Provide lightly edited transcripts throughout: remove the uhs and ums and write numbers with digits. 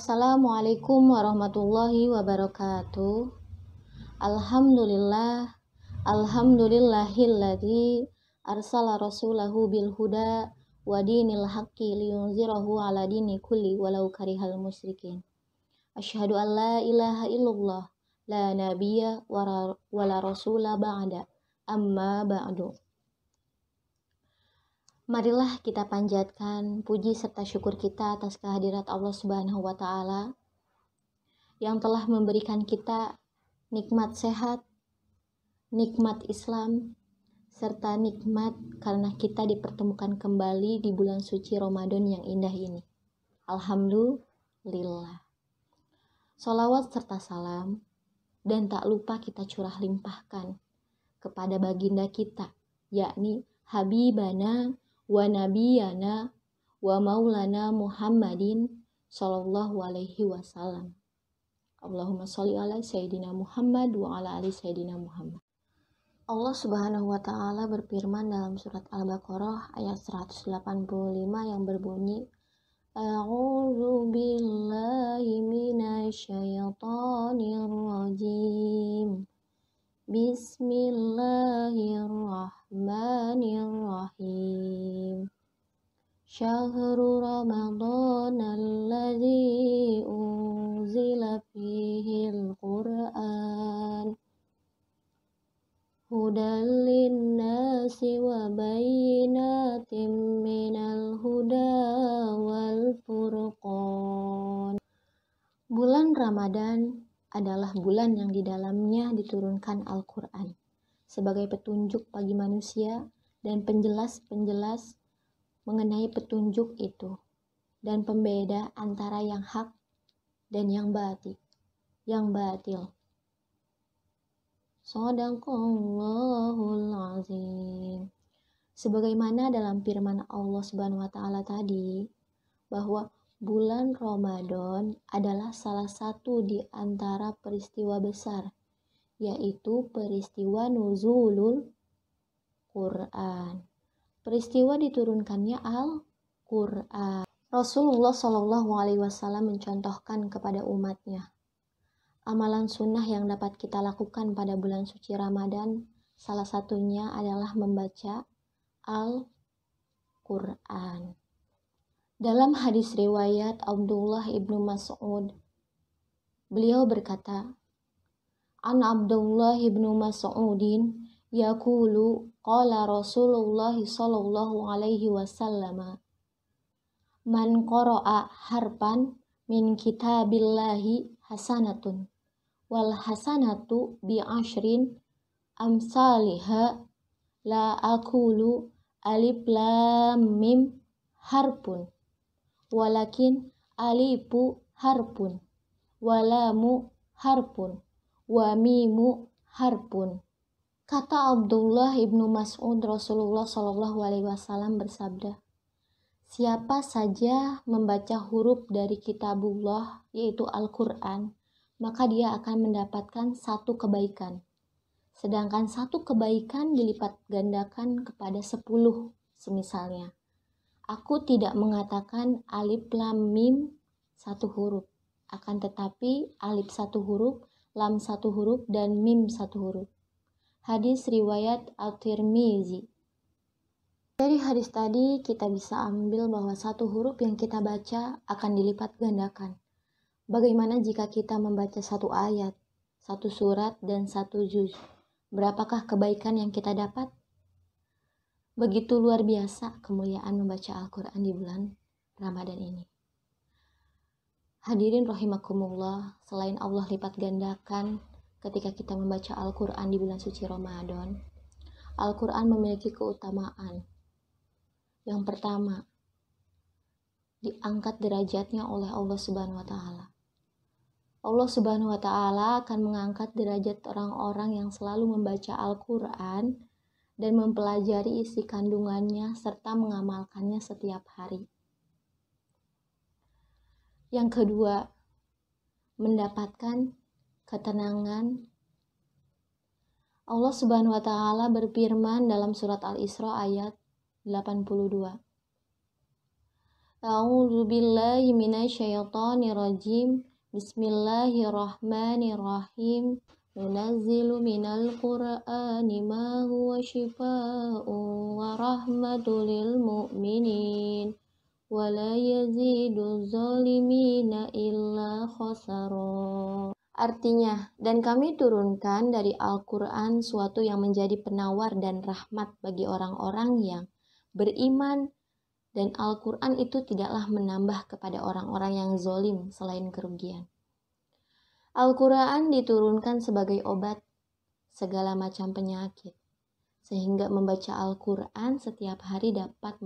Assalamualaikum warahmatullahi wabarakatuh. Alhamdulillahilladzi arsala rasulahu bil huda wa dinil haqqi liyunzirahu ala dini kulli walau karihal musyrikin. Asyhadu an la ilaha illallah la nabiyya wa la rasula ba'da amma ba'du. Marilah kita panjatkan puji serta syukur kita atas kehadirat Allah Subhanahu wa Ta'ala yang telah memberikan kita nikmat sehat, nikmat Islam, serta nikmat karena kita dipertemukan kembali di bulan suci Ramadan yang indah ini. Alhamdulillah. Sholawat serta salam dan tak lupa kita curah limpahkan kepada baginda kita, yakni Habibana wa nabiyana wa maulana Muhammadin sallallahu alaihi wasallam. Allahumma sholli ala sayyidina Muhammad wa ala ali sayyidina Muhammad. Allah Subhanahu wa Ta'ala berfirman dalam surat Al-Baqarah ayat 185 yang berbunyi, A'udzu billahi minasyaitonir rajim. Bismillahirrahmanirrahim. Syahrul Ramadan alladzi unzila fihil Qur'an hudal linnasi wa bayyinatin minal huda wal furqan. Bulan Ramadan adalah bulan yang di dalamnya diturunkan Al-Quran sebagai petunjuk bagi manusia dan penjelas-penjelas mengenai petunjuk itu dan pembeda antara yang hak dan yang batil. Shadaqallahul azim. Sebagaimana dalam firman Allah Subhanahu wa Ta'ala tadi bahwa bulan Ramadan adalah salah satu di antara peristiwa besar, yaitu peristiwa nuzulul Quran. Peristiwa diturunkannya Al-Quran. Rasulullah Shallallahu Alaihi Wasallam mencontohkan kepada umatnya amalan sunnah yang dapat kita lakukan pada bulan suci Ramadan. Salah satunya adalah membaca Al-Quran. Dalam hadis riwayat Abdullah ibnu Mas'ud, beliau berkata, An Abdullah ibnu Mas'udin yaqulu qala Rasulullah sallallahu alaihi wasallam, man qara'a harfan min kitabillahi hasanatun wal hasanatu bi asyrin amsalihha la aqulu alif lam mim harpun walakin alifu harpun walamu harpun wa mimu harpun. Kata Abdullah ibnu Mas'ud, Rasulullah Shallallahu Alaihi Wasallam bersabda, siapa saja membaca huruf dari kitabullah yaitu Al-Quran, maka dia akan mendapatkan satu kebaikan, sedangkan satu kebaikan dilipat gandakan kepada 10 semisalnya. Aku tidak mengatakan alif lam mim satu huruf, akan tetapi alif satu huruf, lam satu huruf, dan mim satu huruf. Hadis riwayat At-Tirmizi. Dari hadis tadi kita bisa ambil bahwa satu huruf yang kita baca akan dilipat gandakan. Bagaimana jika kita membaca satu ayat, satu surat, dan satu juz? Berapakah kebaikan yang kita dapat? Begitu luar biasa kemuliaan membaca Al-Quran di bulan Ramadan ini. Hadirin rahimakumullah, selain Allah lipat gandakan ketika kita membaca Al-Quran di bulan suci Ramadan, Al-Quran memiliki keutamaan. Yang pertama, diangkat derajatnya oleh Allah Subhanahu wa Ta'ala. Allah Subhanahu wa Ta'ala akan mengangkat derajat orang-orang yang selalu membaca Al-Quran dan mempelajari isi kandungannya serta mengamalkannya setiap hari. Yang kedua, mendapatkan ketenangan. Allah Subhanahu wa Ta'ala berfirman dalam surat Al-Isra ayat 82. A'udzu billahi minasyaitonir rajim. Bismillahirrahmanirrahim. Nunazzilu minal Qur'ani ma huwa shifaa'un wa rahmatul lil mu'minin wa la yaziduz zalimina illa khasara. Artinya, dan kami turunkan dari Al-Quran suatu yang menjadi penawar dan rahmat bagi orang-orang yang beriman, dan Al-Quran itu tidaklah menambah kepada orang-orang yang zolim selain kerugian. Al-Quran diturunkan sebagai obat segala macam penyakit, sehingga membaca Al-Quran setiap hari dapat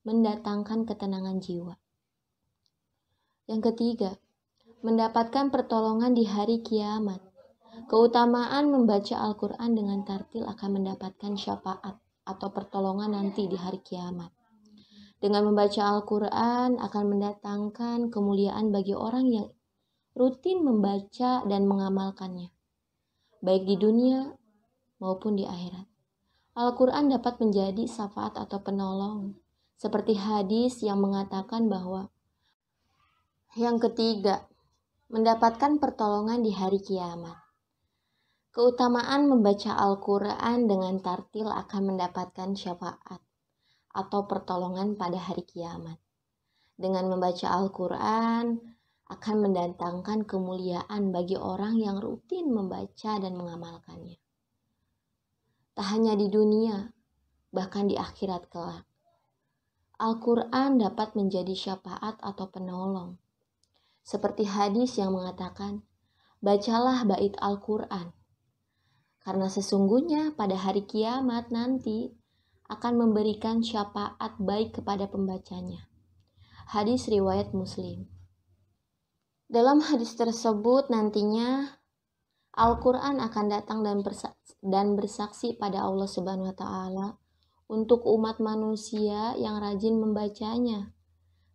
mendatangkan ketenangan jiwa. Yang ketiga, mendapatkan pertolongan di hari kiamat. Keutamaan membaca Al-Quran dengan tartil akan mendapatkan syafaat atau pertolongan nanti di hari kiamat. Dengan membaca Al-Quran akan mendatangkan kemuliaan bagi orang yang rutin membaca dan mengamalkannya, baik di dunia maupun di akhirat. Al-Quran dapat menjadi syafaat atau penolong, seperti hadis yang mengatakan bahwa yang ketiga, mendapatkan pertolongan di hari kiamat. Keutamaan membaca Al-Quran dengan tartil akan mendapatkan syafaat atau pertolongan pada hari kiamat. Dengan membaca Al-Quran akan mendatangkan kemuliaan bagi orang yang rutin membaca dan mengamalkannya. Tak hanya di dunia, bahkan di akhirat kelak. Al-Quran dapat menjadi syafaat atau penolong. Seperti hadis yang mengatakan, bacalah bait Al-Quran. Karena sesungguhnya pada hari kiamat nanti akan memberikan syafaat baik kepada pembacanya. Hadis riwayat Muslim. Dalam hadis tersebut nantinya Al-Quran akan datang dan bersaksi pada Allah Subhanahu wa Ta'ala untuk umat manusia yang rajin membacanya.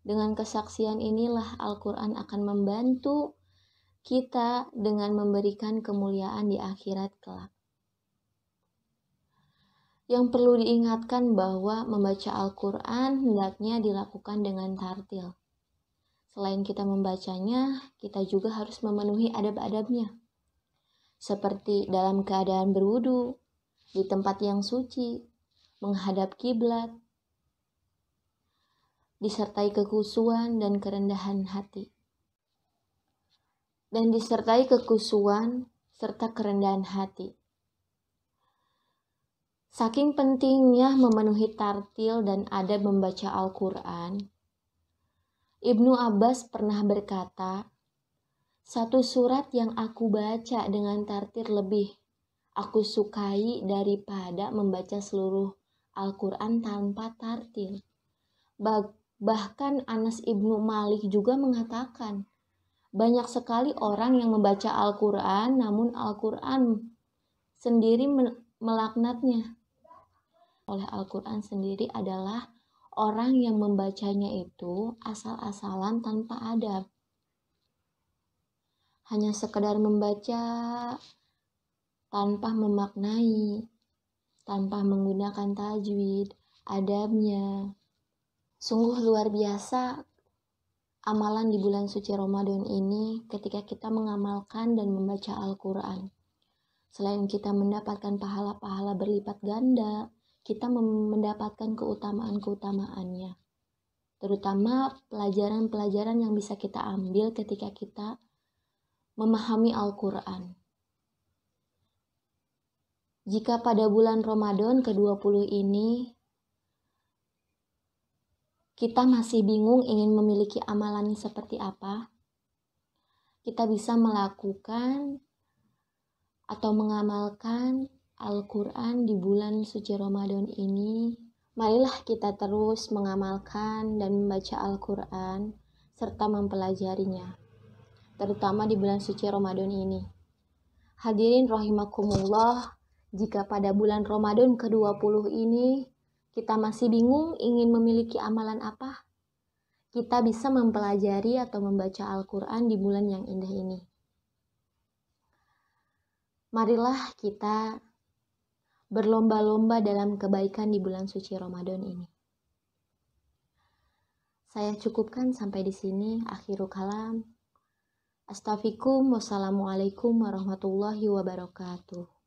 Dengan kesaksian inilah Al-Quran akan membantu kita dengan memberikan kemuliaan di akhirat kelak. Yang perlu diingatkan bahwa membaca Al-Quran hendaknya dilakukan dengan tartil. Selain kita membacanya, kita juga harus memenuhi adab-adabnya. Seperti dalam keadaan berwudu, di tempat yang suci, menghadap kiblat, disertai kekhusyuan dan kerendahan hati. Dan disertai kekhusyuan serta kerendahan hati. Saking pentingnya memenuhi tartil dan adab membaca Al-Quran, Ibnu Abbas pernah berkata, satu surat yang aku baca dengan tartil lebih aku sukai daripada membaca seluruh Al-Quran tanpa tartil. Bahkan Anas ibnu Malik juga mengatakan, banyak sekali orang yang membaca Al-Quran namun Al-Quran sendiri melaknatnya. Oleh Al-Quran sendiri adalah orang yang membacanya itu asal-asalan tanpa adab. Hanya sekedar membaca tanpa memaknai, tanpa menggunakan tajwid, adabnya. Sungguh luar biasa amalan di bulan suci Ramadan ini ketika kita mengamalkan dan membaca Al-Quran. Selain kita mendapatkan pahala-pahala berlipat ganda, kita mendapatkan keutamaan-keutamaannya. Terutama pelajaran-pelajaran yang bisa kita ambil ketika kita memahami Al-Quran. Jika pada bulan Ramadan ke-20 ini, kita masih bingung ingin memiliki amalan seperti apa, kita bisa melakukan atau mengamalkan Al-Quran di bulan suci Ramadan ini. Marilah kita terus mengamalkan dan membaca Al-Quran serta mempelajarinya, terutama di bulan suci Ramadan ini. Hadirin rahimakumullah, jika pada bulan Ramadan ke-20 ini kita masih bingung ingin memiliki amalan apa, kita bisa mempelajari atau membaca Al-Quran di bulan yang indah ini. Marilah kita berlomba-lomba dalam kebaikan di bulan suci Ramadan ini. Saya cukupkan sampai di sini. Akhirul kalam. Astaghfirullahaladzim. Wassalamualaikum warahmatullahi wabarakatuh.